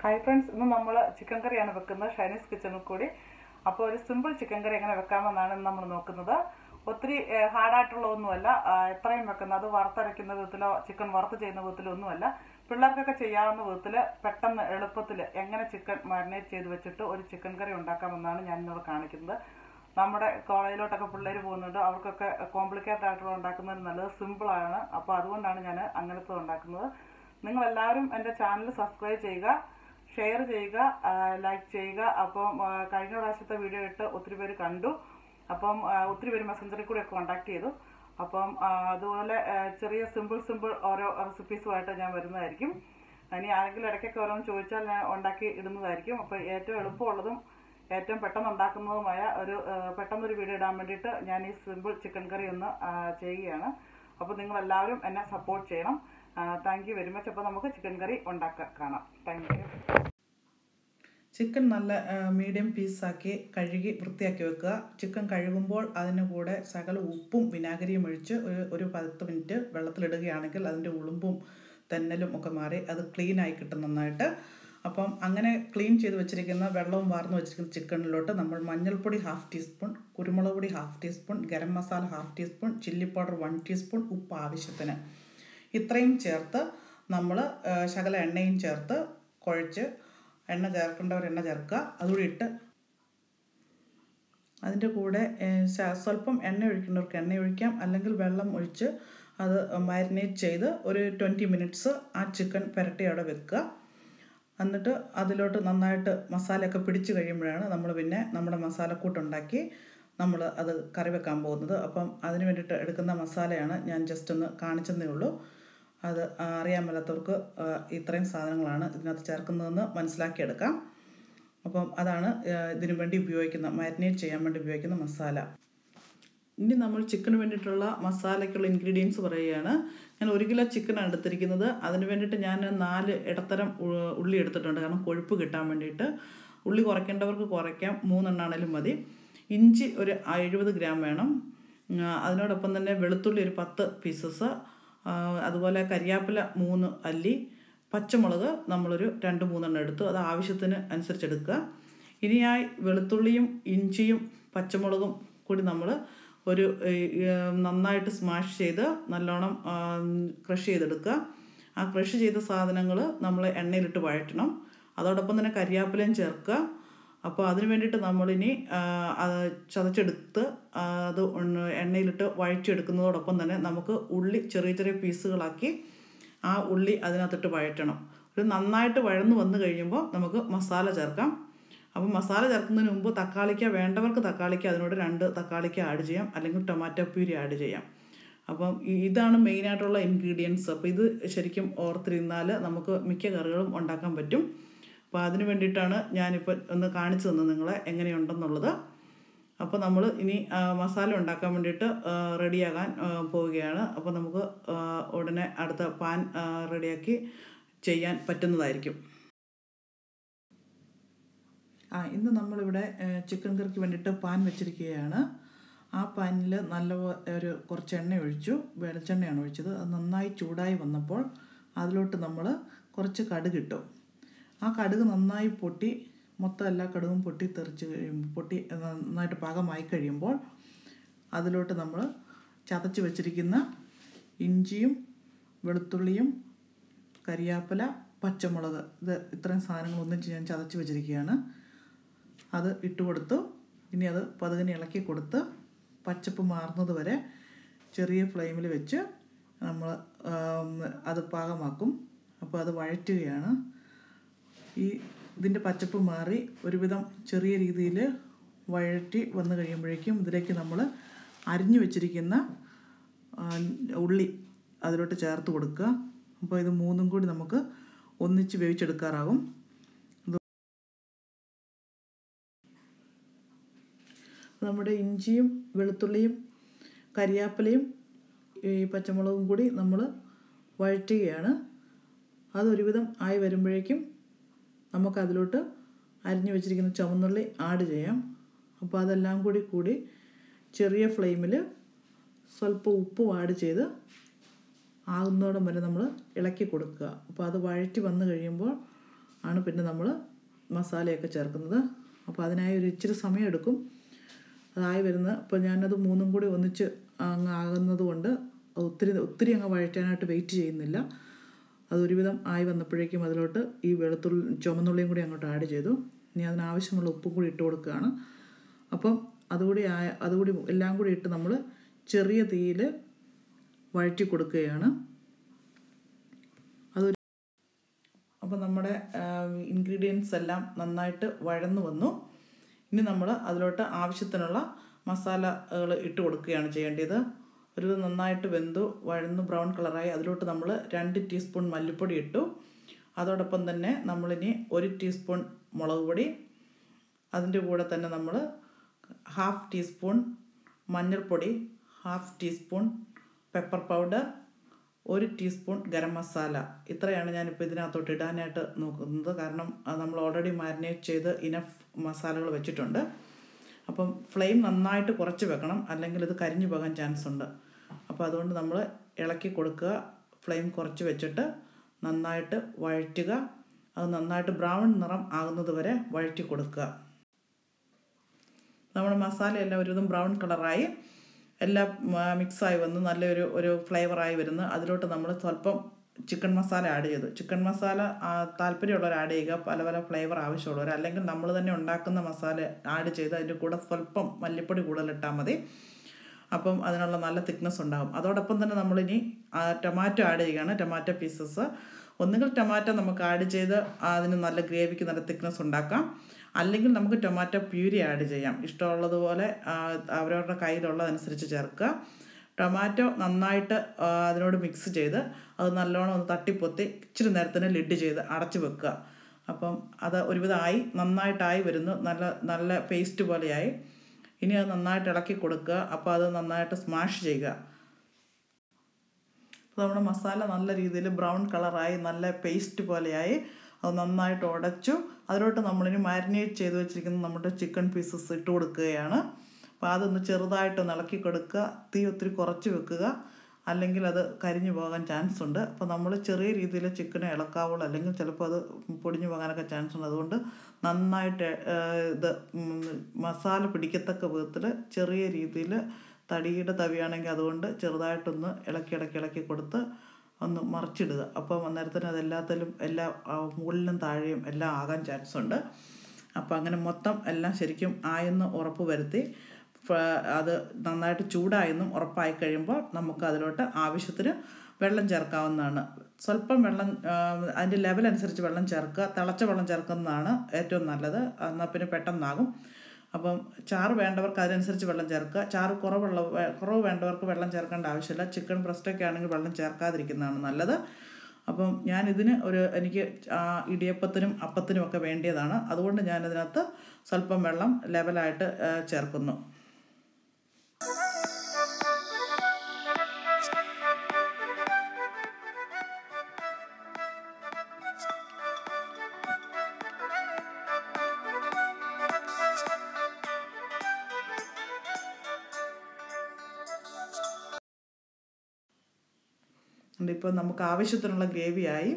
Hi friends, ഇന്ന് നമ്മൾ chicken കറിയാണ് വെക്കുന്നത് ഷൈനീസ് കിച്ചണിൽ കൂടി. അപ്പോൾ ഒരു സിമ്പിൾ ചിക്കൻ കറി എങ്ങനെ വെക്കാമെന്നാണ് നമ്മൾ നോക്കുന്നത്. ഒത്തിരി ഹാർഡ് ആയിട്ടുള്ളതൊന്നുമല്ല. എത്രയും വെക്കുന്നത് വറുത്തരയ്ക്കുന്ന വിധത്തിലോ ചിക്കൻ വറുത്ത് ചെയ്യുന്ന വിധത്തിലോ ഒന്നുമല്ല. പിള്ളേർക്കൊക്കെ ചെയ്യാവുന്ന വിധത്തിൽ പെട്ടെന്ന് എളുപ്പത്തിൽ എങ്ങനെ ചിക്കൻ മാരിനേറ്റ് ചെയ്ത് വെച്ചിട്ട് ഒരു ചിക്കൻ കറി ഉണ്ടാക്കാമെന്നാണ് ഞാൻ ഇന്നോട് കാണിക്കുന്നത്. നമ്മുടെ കോളേജിലോട്ടൊക്കെ പിള്ളേർ പോകുന്നുണ്ട്. അവർക്കൊക്കെ കോംപ്ലിക്കേറ്റഡ് ആയിട്ടുള്ള ഉണ്ടാക്കുന്നത് നല്ലത് സിമ്പിളാണ്. അപ്പോൾ അതുകൊണ്ടാണ് ഞാൻ അങ്ങനത്തെ ഉണ്ടാക്കുന്നത്. നിങ്ങളെല്ലാവരും എൻ്റെ ചാനൽ സബ്സ്ക്രൈബ് ചെയ്യുക, ഷെയർ ചെയ്യുക, ലൈക്ക് ചെയ്യുക. അപ്പം കഴിഞ്ഞ പ്രാവശ്യത്തെ വീഡിയോ ഇട്ട് ഒത്തിരി പേര് കണ്ടു. അപ്പം ഒത്തിരി പേര് മെസ്സഞ്ചറിൽ കൂടെ ഒക്കെ കോൺടാക്ട് ചെയ്തു. അപ്പം അതുപോലെ ചെറിയ സിമ്പിൾ ഓരോ റെസിപ്പീസുമായിട്ട് ഞാൻ വരുന്നതായിരിക്കും. ഇനി ആരെങ്കിലും ഇടയ്ക്കൊക്കെ ഓരോന്ന് ചോദിച്ചാൽ ഞാൻ ഉണ്ടാക്കി ഇടുന്നതായിരിക്കും. അപ്പോൾ ഏറ്റവും എളുപ്പമുള്ളതും ഏറ്റവും പെട്ടെന്ന് ഉണ്ടാക്കുന്നതുമായ പെട്ടെന്നൊരു വീഡിയോ ഇടാൻ വേണ്ടിയിട്ട് ഞാൻ ഈ സിമ്പിൾ ചിക്കൻ കറി ഒന്ന് ചെയ്യുകയാണ്. അപ്പോൾ നിങ്ങളെല്ലാവരും എന്നെ സപ്പോർട്ട് ചെയ്യണം. Thank you very much. അപ്പോൾ നമുക്ക് ചിക്കൻ കറി കാണാം. Thank you. ചിക്കൻ നല്ല മീഡിയം പീസാക്കി കഴുകി വൃത്തിയാക്കി വെക്കുക. ചിക്കൻ കഴുകുമ്പോൾ അതിന് കൂടെ ശകല ഉപ്പും വിനാഗിരിയും ഒഴിച്ച് ഒരു 10 മിനിറ്റ് വെള്ളത്തിലിടുകയാണെങ്കിൽ അതിൻ്റെ ഉളുമ്പും തെന്നലും ഒക്കെ മാറി അത് ക്ലീനായി കിട്ടും നന്നായിട്ട്. അപ്പം അങ്ങനെ ക്ലീൻ ചെയ്ത് വെച്ചിരിക്കുന്ന വെള്ളവും വാർന്ന് വെച്ചിരിക്കുന്ന ചിക്കനിലോട്ട് നമ്മൾ മഞ്ഞൾപ്പൊടി 1/2 ടീസ്പൂൺ, കുരുമുളക് പൊടി 1/2 teaspoon, garam masala 1/2 teaspoon, chilli powder 1 teaspoon, ഉപ്പ് ആവശ്യത്തിന്, ഇത്രയും ചേർത്ത് നമ്മൾ ശകല എണ്ണയും ചേർത്ത് കുഴച്ച്, എണ്ണ ചേർക്കേണ്ടവർ എണ്ണ ചേർക്കുക, അതുകൂടി ഇട്ട് അതിൻ്റെ കൂടെ സ്വല്പം എണ്ണ ഒഴിക്കേണ്ടവർക്ക് എണ്ണ ഒഴിക്കാം, അല്ലെങ്കിൽ വെള്ളം ഒഴിച്ച് അത് മാരിനേറ്റ് ചെയ്ത് ഒരു 20 മിനിറ്റ്സ് ആ ചിക്കൻ പുരട്ടി അവിടെ വെക്കുക. എന്നിട്ട് അതിലോട്ട് നന്നായിട്ട് മസാലയൊക്കെ പിടിച്ച് കഴിയുമ്പോഴാണ് നമ്മൾ പിന്നെ നമ്മുടെ മസാലക്കൂട്ടുണ്ടാക്കി നമ്മൾ അത് കറി വെക്കാൻ പോകുന്നത്. അപ്പം അതിന് വേണ്ടിയിട്ട് എടുക്കുന്ന മസാലയാണ് ഞാൻ ജസ്റ്റ് ഒന്ന് കാണിച്ചതേ ഉള്ളൂ. അത് അറിയാൻ മേലാത്തവർക്ക് ഇത്രയും സാധനങ്ങളാണ് ഇതിനകത്ത് ചേർക്കുന്നതെന്ന് മനസ്സിലാക്കിയെടുക്കാം. അപ്പം അതാണ് ഇതിനു വേണ്ടി മാരിനേറ്റ് ചെയ്യാൻ വേണ്ടി ഉപയോഗിക്കുന്ന മസാല. ഇനി നമ്മൾ ചിക്കന് വേണ്ടിയിട്ടുള്ള മസാലയ്ക്കുള്ള ഇൻഗ്രീഡിയൻസ് പറയുകയാണ്. ഞാൻ 1 കിലോ ചിക്കനാണ് എടുത്തിരിക്കുന്നത്. അതിന് വേണ്ടിയിട്ട് ഞാൻ 4 ഇടത്തരം ഉള്ളി എടുത്തിട്ടുണ്ട്, കാരണം കൊഴുപ്പ് കിട്ടാൻ വേണ്ടിയിട്ട്. ഉള്ളി കുറയ്ക്കേണ്ടവർക്ക് കുറയ്ക്കാം, 3 എണ്ണാണേലും മതി. ഇഞ്ചി ഒരു 70 ഗ്രാം വേണം. അതിനോടൊപ്പം തന്നെ വെളുത്തുള്ളി ഒരു 10 പീസസ്, അതുപോലെ കരിയാപ്പില 3 അല്ലി, പച്ചമുളക് നമ്മളൊരു 2-3 എണ്ണം എടുത്തു, അത് ആവശ്യത്തിന് അനുസരിച്ചെടുക്കുക. ഇനിയായി വെളുത്തുള്ളിയും ഇഞ്ചിയും പച്ചമുളകും കൂടി നമ്മൾ ഒരു നന്നായിട്ട് സ്മാഷ് ചെയ്ത് നല്ലോണം ക്രഷ് ചെയ്തെടുക്കുക. ആ ക്രഷ് ചെയ്ത സാധനങ്ങൾ നമ്മൾ എണ്ണയിലിട്ട് വഴറ്റണം. അതോടൊപ്പം തന്നെ കരിയാപ്പിലയും ചേർക്കുക. അപ്പോൾ അതിന് വേണ്ടിയിട്ട് നമ്മളിനി അത് ചതച്ചെടുത്ത് അത് എണ്ണയിലിട്ട് വഴറ്റിയെടുക്കുന്നതോടൊപ്പം തന്നെ നമുക്ക് ഉള്ളി ചെറിയ ചെറിയ പീസുകളാക്കി ആ ഉള്ളി അതിനകത്തിട്ട് വഴറ്റണം. ഒരു നന്നായിട്ട് വഴന്ന് വന്നു കഴിയുമ്പോൾ നമുക്ക് മസാല ചേർക്കാം. അപ്പോൾ മസാല ചേർക്കുന്നതിന് മുമ്പ് തക്കാളിക്ക വേണ്ടവർക്ക് തക്കാളിക്ക അതിനോട് 2 തക്കാളിക്ക ആഡ് ചെയ്യാം, അല്ലെങ്കിൽ ടൊമാറ്റോ പ്യൂരി ആഡ് ചെയ്യാം. അപ്പം ഇതാണ് മെയിനായിട്ടുള്ള ഇൻഗ്രീഡിയൻസ്. അപ്പോൾ ഇത് ശരിക്കും ഓർത്തിരുന്നാൽ നമുക്ക് മിക്ക കറികളും ഉണ്ടാക്കാൻ പറ്റും. അപ്പോൾ അതിന് വേണ്ടിയിട്ടാണ് ഞാനിപ്പോൾ ഒന്ന് കാണിച്ചു തന്നത് നിങ്ങളെ എങ്ങനെയുണ്ടെന്നുള്ളത്. അപ്പോൾ നമ്മൾ ഇനി മസാല ഉണ്ടാക്കാൻ വേണ്ടിയിട്ട് റെഡിയാകാൻ പോവുകയാണ്. അപ്പോൾ നമുക്ക് ഉടനെ അടുത്ത പാൻ റെഡിയാക്കി ചെയ്യാൻ പറ്റുന്നതായിരിക്കും. ഇന്ന് നമ്മളിവിടെ ചിക്കൻ കറിക്ക് വേണ്ടിയിട്ട് പാൻ വെച്ചിരിക്കുകയാണ്. ആ പാനിൽ കുറച്ച് എണ്ണ ഒഴിച്ചു, വെളിച്ചെണ്ണയാണ് ഒഴിച്ചത്. അത് നന്നായി ചൂടായി വന്നപ്പോൾ അതിലോട്ട് നമ്മൾ കുറച്ച് കടുക് ഇട്ടു. ആ കടുക് നന്നായി പൊട്ടി, മൊത്തം എല്ലാ കടുകും പൊട്ടി നന്നായിട്ട് പാകമായി കഴിയുമ്പോൾ അതിലോട്ട് നമ്മൾ ചതച്ച് വെച്ചിരിക്കുന്ന ഇഞ്ചിയും വെളുത്തുള്ളിയും കരിയാപ്പില പച്ചമുളക്, ഇത്രയും സാധനങ്ങൾ ഒന്നിച്ച് ഞാൻ ചതച്ച് വെച്ചിരിക്കുകയാണ്. അത് ഇട്ട് കൊടുത്തു. ഇനി അത് പതുകനെ ഇളക്കി കൊടുത്ത് പച്ചപ്പ് മാറുന്നത് വരെ ചെറിയ ഫ്ലെയിമിൽ വെച്ച് നമ്മൾ അത് പാകമാക്കും. അപ്പോൾ അത് വഴറ്റുകയാണ്. ഇതിൻ്റെ പച്ചപ്പ് മാറി ഒരുവിധം ചെറിയ രീതിയിൽ വഴറ്റി വന്നു കഴിയുമ്പോഴേക്കും ഇതിലേക്ക് നമ്മൾ അരിഞ്ഞു വെച്ചിരിക്കുന്ന ഉള്ളി അതിലോട്ട് ചേർത്ത് കൊടുക്കുക. അപ്പോൾ ഇത് 3ഉം കൂടി നമുക്ക് ഒന്നിച്ച് വേവിച്ചെടുക്കാറാകും. നമ്മുടെ ഇഞ്ചിയും വെളുത്തുള്ളിയും കരിയാപ്പിലയും ഈ പച്ചമുളകും കൂടി നമ്മൾ വഴറ്റുകയാണ്. അതൊരുവിധം ആയി വരുമ്പോഴേക്കും നമുക്കതിലോട്ട് അരിഞ്ഞു വെച്ചിരിക്കുന്ന ചുവന്നുള്ളി ആഡ് ചെയ്യാം. അപ്പോൾ അതെല്ലാം കൂടി ചെറിയ ഫ്ലെയിമിൽ സ്വല്പം ഉപ്പും ആഡ് ചെയ്ത് ആകുന്നോടം വരെ നമ്മൾ ഇളക്കി കൊടുക്കുക. അപ്പോൾ അത് വഴറ്റി വന്നു കഴിയുമ്പോൾ ആണ് പിന്നെ നമ്മൾ മസാലയൊക്കെ ചേർക്കുന്നത്. അപ്പോൾ അതിനായി ഒരു ഇച്ചിരി സമയം എടുക്കും. അതായി വരുന്ന ഇപ്പോൾ ഞാനത് മൂന്നും കൂടി ഒന്നിച്ച് അങ്ങ് ആകുന്നത് കൊണ്ട് ഒത്തിരി അങ്ങ് വഴറ്റാനായിട്ട് വെയിറ്റ് ചെയ്യുന്നില്ല. അതൊരുവിധം ആയി വന്നപ്പോഴേക്കും അതിലോട്ട് ഈ ചുമന്നുള്ളിയും കൂടി അങ്ങോട്ട് ആഡ് ചെയ്തു. ഇനി അതിനാവശ്യമുള്ള ഉപ്പും കൂടി ഇട്ട് കൊടുക്കുകയാണ്. അപ്പം അതുകൂടി എല്ലാം കൂടി ഇട്ട് നമ്മൾ ചെറിയ തീയിൽ വഴറ്റി കൊടുക്കുകയാണ്. അപ്പോൾ നമ്മുടെ ഇൻഗ്രീഡിയൻസ് എല്ലാം നന്നായിട്ട് വഴന്നു വന്നു. ഇനി നമ്മൾ അതിലോട്ട് ആവശ്യത്തിനുള്ള മസാലകൾ ഇട്ട് കൊടുക്കുകയാണ് ചെയ്യേണ്ടത്. ഒരു നന്നായിട്ട് വെന്തു വഴന്നു ബ്രൗൺ കളറായി അതിലോട്ട് നമ്മൾ 2 ടീസ്പൂൺ മല്ലിപ്പൊടി ഇട്ടു. അതോടൊപ്പം തന്നെ നമ്മളിനി 1 ടീസ്പൂൺ മുളക് പൊടി, അതിൻ്റെ കൂടെ തന്നെ നമ്മൾ 1/2 ടീസ്പൂൺ മഞ്ഞൾപ്പൊടി, 1/2 teaspoon pepper powder, 1 teaspoon garam masala. ഇത്രയാണ് ഞാനിപ്പോൾ ഇതിനകത്തോട്ട് ഇടാനായിട്ട് നോക്കുന്നത്. കാരണം നമ്മൾ ഓൾറെഡി മാരിനേറ്റ് ചെയ്ത് ഇനഫ് മസാലകൾ വെച്ചിട്ടുണ്ട്. അപ്പം ഫ്ലെയിം നന്നായിട്ട് കുറച്ച് വെക്കണം, അല്ലെങ്കിൽ ഇത് കരിഞ്ഞു പോകാൻ ചാൻസ് ഉണ്ട്. അപ്പോൾ അതുകൊണ്ട് നമ്മൾ ഇളക്കി കൊടുക്കുക. ഫ്ലെയിം കുറച്ച് വെച്ചിട്ട് നന്നായിട്ട് വഴറ്റുക. അത് നന്നായിട്ട് ബ്രൗൺ നിറം ആകുന്നത് വരെ വഴറ്റി കൊടുക്കുക. നമ്മുടെ മസാലയെല്ലാം ഒരുവിധം ബ്രൗൺ കളറായി എല്ലാം മിക്സായി വന്ന് നല്ലൊരു ഫ്ലേവറായി വരുന്നു. അതിലോട്ട് നമ്മൾ സ്വല്പം ചിക്കൻ മസാല ആഡ് ചെയ്തു. ചിക്കൻ മസാല താല്പര്യമുള്ളവർ ആഡ് ചെയ്യുക, പല പല ഫ്ലേവർ ആവശ്യമുള്ളവർ. അല്ലെങ്കിൽ നമ്മൾ തന്നെ ഉണ്ടാക്കുന്ന മസാല ആഡ് ചെയ്ത് അതിൻ്റെ കൂടെ സ്വല്പം മല്ലിപ്പൊടി കൂടുതലിട്ടാൽ മതി. അപ്പം അതിനുള്ള നല്ല തിക്നെസ് ഉണ്ടാകും. അതോടൊപ്പം തന്നെ നമ്മളിനി ടൊമാറ്റോ ആഡ് ചെയ്യുകയാണ്. ടൊമാറ്റോ പീസസ് ഒന്നുകിൽ ടൊമാറ്റോ നമുക്ക് ആഡ് ചെയ്ത് അതിന് നല്ല ഗ്രേവിക്ക് നല്ല തിക്നെസ് ഉണ്ടാക്കാം. അല്ലെങ്കിൽ നമുക്ക് ടൊമാറ്റോ പ്യൂരി ആഡ് ചെയ്യാം. ഇഷ്ടമുള്ളതുപോലെ അവരവരുടെ കയ്യിലുള്ളതനുസരിച്ച് ചേർക്കുക. ടൊമാറ്റോ നന്നായിട്ട് അതിനോട് മിക്സ് ചെയ്ത് അത് നല്ലോണം ഒന്ന് തട്ടിപ്പൊത്തി ഇച്ചിരി നേരത്തിന് ലിഡ് ചെയ്ത് അടച്ച് വെക്കുക. അപ്പം അത് ഒരുവിധമായി നന്നായിട്ടായി വരുന്നു. നല്ല പേസ്റ്റ് പോലെയായി. ഇനി അത് നന്നായിട്ട് ഇളക്കി കൊടുക്കുക. അപ്പോൾ അത് നന്നായിട്ട് സ്മാഷ് ചെയ്യുക. അപ്പോൾ നമ്മുടെ മസാല നല്ല രീതിയിൽ ബ്രൗൺ കളറായി നല്ല പേസ്റ്റ് പോലെയായി അത് നന്നായിട്ട് ഉടച്ചു. അതിലോട്ട് നമ്മളിനി മാരിനേറ്റ് ചെയ്ത് വെച്ചിരിക്കുന്ന നമ്മുടെ ചിക്കൻ പീസസ് ഇട്ട് കൊടുക്കുകയാണ്. അപ്പോൾ അതൊന്ന് ചെറുതായിട്ടൊന്ന് ഇളക്കി കൊടുക്കുക. തീ ഒത്തിരി കുറച്ച് വെക്കുക, അല്ലെങ്കിൽ അത് കരിഞ്ഞു പോകാൻ ചാൻസ് ഉണ്ട്. അപ്പോൾ നമ്മൾ ചെറിയ രീതിയിൽ ചിക്കനെ ഇളക്കാവുള്ളൂ, അല്ലെങ്കിൽ ചിലപ്പോൾ അത് പൊടിഞ്ഞു പോകാനൊക്കെ ചാൻസ് ഉണ്ട്. അതുകൊണ്ട് നന്നായിട്ട് ഇത് മസാല പിടിക്കത്തക്ക വിധത്തിൽ ചെറിയ രീതിയിൽ തടിയുടെ തവിയാണെങ്കിൽ അതുകൊണ്ട് ചെറുതായിട്ടൊന്ന് ഇളക്കി കൊടുത്ത് ഒന്ന് മറിച്ചിടുക. അപ്പം അന്നേരത്തിന് അതെല്ലാത്തിലും മുകളിലും താഴെയും എല്ലാം ആകാൻ ചാൻസ് ഉണ്ട്. അപ്പോൾ അങ്ങനെ മൊത്തം എല്ലാം ശരിക്കും ആയെന്ന് ഉറപ്പ് വരുത്തി അത് നന്നായിട്ട് ചൂടായെന്നും ഉറപ്പായി കഴിയുമ്പോൾ നമുക്ക് അതിലോട്ട് ആവശ്യത്തിന് വെള്ളം ചേർക്കാവുന്നതാണ്. സ്വല്പം വെള്ളം അതിൻ്റെ ലെവൽ അനുസരിച്ച് വെള്ളം ചേർക്കുക. തിളച്ച വെള്ളം ചേർക്കുന്നതാണ് ഏറ്റവും നല്ലത്. എന്നാൽ പിന്നെ പെട്ടെന്നാകും. അപ്പം ചാറ് വേണ്ടവർക്ക് അതിനനുസരിച്ച് വെള്ളം ചേർക്കുക. ചാറ് കുറവ് വേണ്ടവർക്ക് വെള്ളം ചേർക്കേണ്ട ആവശ്യമില്ല. ചിക്കൻ ബ്രസ്റ്റൊക്കെ ആണെങ്കിൽ വെള്ളം ചേർക്കാതിരിക്കുന്നതാണ് നല്ലത്. അപ്പം ഞാനിതിന് എനിക്ക് ഇടിയപ്പത്തിനും അപ്പത്തിനും ഒക്കെ വേണ്ടിയതാണ്. അതുകൊണ്ട് ഞാനതിനകത്ത് സ്വല്പം വെള്ളം ലെവലായിട്ട് ചേർക്കുന്നു. ഇപ്പോൾ നമുക്ക് ആവശ്യത്തിനുള്ള ഗ്രേവിയായി.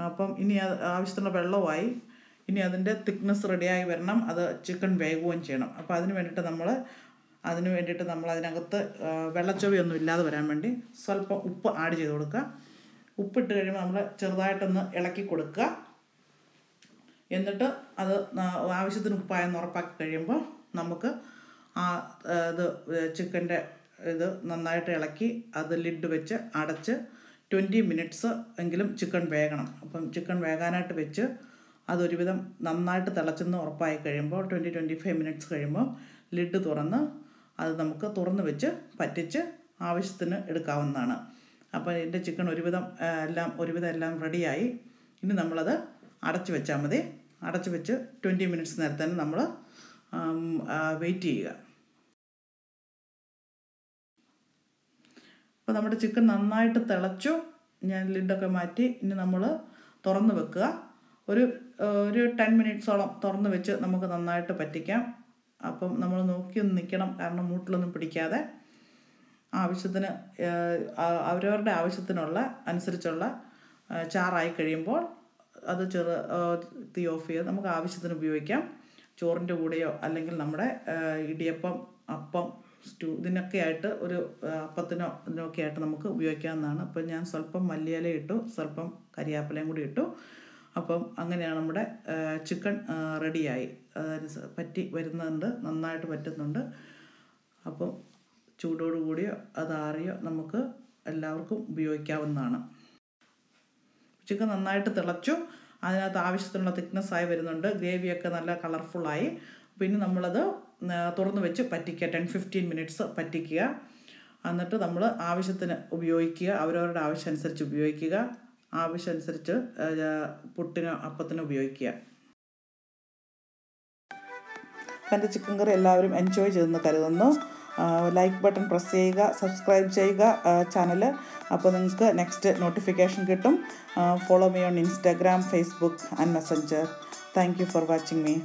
അപ്പം ഇനി ആവശ്യത്തിനുള്ള വെള്ളവുമായി. ഇനി അതിൻ്റെ തിക്നെസ് റെഡിയായി വരണം. അത് ചിക്കൻ വേകുകയും ചെയ്യണം. അപ്പോൾ അതിന് വേണ്ടിയിട്ട് നമ്മൾ അതിനകത്ത് വെള്ളച്ചൊവയൊന്നും ഇല്ലാതെ വരാൻ വേണ്ടി സ്വല്പം ഉപ്പ് ആഡ് ചെയ്ത് കൊടുക്കുക. ഉപ്പിട്ട് കഴിയുമ്പോൾ നമ്മൾ ചെറുതായിട്ടൊന്ന് ഇളക്കി കൊടുക്കുക. എന്നിട്ട് അത് ആവശ്യത്തിന് ഉപ്പായെന്ന് ഉറപ്പാക്കി കഴിയുമ്പോൾ നമുക്ക് ചിക്കൻ്റെ ഇത് നന്നായിട്ട് ഇളക്കി അത് ലിഡ് വെച്ച് അടച്ച് 20 മിനിറ്റ്സ് എങ്കിലും ചിക്കൻ വേകണം. അപ്പം ചിക്കൻ വേകാനായിട്ട് വെച്ച് അതൊരുവിധം നന്നായിട്ട് തിളച്ചെന്ന് ഉറപ്പായി കഴിയുമ്പോൾ 20-25 മിനിറ്റ്സ് കഴിയുമ്പോൾ ലിഡ് തുറന്ന് അത് നമുക്ക് തുറന്ന് വെച്ച് പറ്റിച്ച് ആവശ്യത്തിന് എടുക്കാവുന്നതാണ്. അപ്പോൾ എൻ്റെ ചിക്കൻ ഒരുവിധം എല്ലാം റെഡിയായി. ഇനി നമ്മളത് അടച്ച് വെച്ചാൽ മതി. അടച്ച് വെച്ച് 20 മിനിറ്റ്സ് നേരത്തെ നമ്മൾ വെയിറ്റ് ചെയ്യുക. അപ്പോൾ നമ്മുടെ ചിക്കൻ നന്നായിട്ട് തിളച്ചു. ഞാൻ ലിഡൊക്കെ മാറ്റി. ഇനി നമ്മൾ തുറന്ന് വെക്കുക. ഒരു 10 മിനിറ്റ്സോളം തുറന്ന് വെച്ച് നമുക്ക് നന്നായിട്ട് പറ്റിക്കാം. അപ്പം നമ്മൾ നോക്കി നിൽക്കണം, കാരണം മൂട്ടിലൊന്നും പിടിക്കാതെ. ആവശ്യത്തിന് അവരവരുടെ ആവശ്യത്തിനുള്ള അനുസരിച്ചുള്ള ചാറായി കഴിയുമ്പോൾ അത് തീ ഓഫ് ചെയ്ത് നമുക്ക് ആവശ്യത്തിന് ഉപയോഗിക്കാം. ചോറിൻ്റെ കൂടെയോ അല്ലെങ്കിൽ നമ്മുടെ ഇടിയപ്പം, അപ്പം, സ്റ്റൂ ഇതിനൊക്കെ ആയിട്ട് ഒരു അപ്പത്തിനോ ഇതിനൊക്കെ ആയിട്ട് നമുക്ക് ഉപയോഗിക്കാവുന്നതാണ്. അപ്പോൾ ഞാൻ സ്വല്പം മല്ലിയില ഇട്ടു, സ്വല്പം കരിയാപ്പിലയും കൂടി ഇട്ടു. അപ്പം അങ്ങനെയാണ് നമ്മുടെ ചിക്കൻ റെഡിയായി. പറ്റി വരുന്നുണ്ട്, നന്നായിട്ട് പറ്റുന്നുണ്ട്. അപ്പം ചൂടോടുകൂടിയോ അതാറിയോ നമുക്ക് എല്ലാവർക്കും ഉപയോഗിക്കാവുന്നതാണ്. ചിക്കൻ നന്നായിട്ട് തിളച്ചു, അതിനകത്ത് ആവശ്യത്തിനുള്ള തിക്നെസ്സായി വരുന്നുണ്ട്. ഗ്രേവിയൊക്കെ നല്ല കളർഫുള്ളായി. പിന്നെ നമ്മളത് തുറന്ന് വെച്ച് പറ്റിക്കുക, 10-15 മിനിറ്റ്സ് പറ്റിക്കുക. എന്നിട്ട് നമ്മൾ ആവശ്യത്തിന് ഉപയോഗിക്കുക, അവരവരുടെ ആവശ്യം അനുസരിച്ച് ഉപയോഗിക്കുക. ആവശ്യമനുസരിച്ച് പുട്ടിനോ അപ്പത്തിനോ ഉപയോഗിക്കുക. എൻ്റെ ചിക്കൻ കറി എല്ലാവരും എൻജോയ് ചെയ്തെന്ന് കരുതുന്നു. ലൈക്ക് ബട്ടൺ പ്രസ് ചെയ്യുക, സബ്സ്ക്രൈബ് ചെയ്യുക ചാനൽ. അപ്പോൾ നിങ്ങൾക്ക് നെക്സ്റ്റ് നോട്ടിഫിക്കേഷൻ കിട്ടും. Follow me on Instagram, Facebook and Messenger. Thank you for watching me.